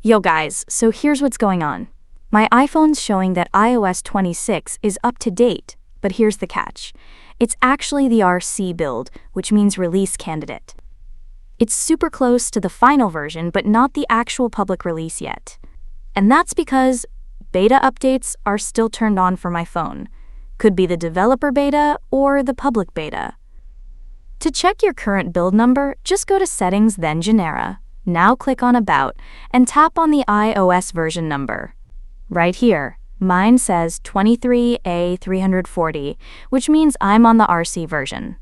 Yo guys, so here's what's going on. My iPhone's showing that iOS 26 is up to date, but here's the catch. It's actually the RC build, which means release candidate. It's super close to the final version, but not the actual public release yet. And that's because beta updates are still turned on for my phone. Could be the developer beta or the public beta. To check your current build number, just go to Settings, then Genera. Now click on About and tap on the iOS version number. Right here, mine says 23A340, which means I'm on the RC version.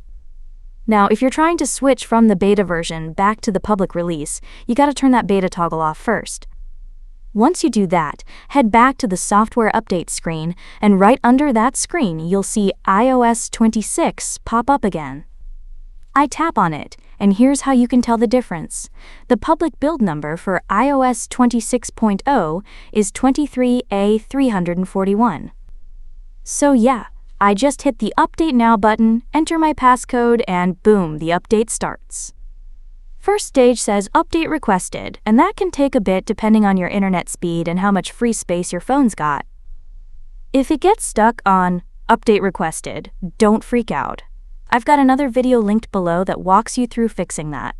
Now, if you're trying to switch from the beta version back to the public release, you gotta turn that beta toggle off first. Once you do that, head back to the software update screen, and right under that screen, you'll see iOS 26 pop up again. I tap on it, and here's how you can tell the difference. The public build number for iOS 26.0 is 23A341. So yeah, I just hit the Update Now button, enter my passcode, and boom, the update starts. First stage says Update Requested, and that can take a bit depending on your internet speed and how much free space your phone's got. If it gets stuck on Update Requested, don't freak out. I've got another video linked below that walks you through fixing that.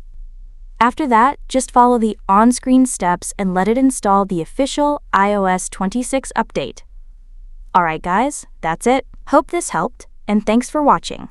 After that, just follow the on-screen steps and let it install the official iOS 26 update. Alright guys, that's it. Hope this helped, and thanks for watching.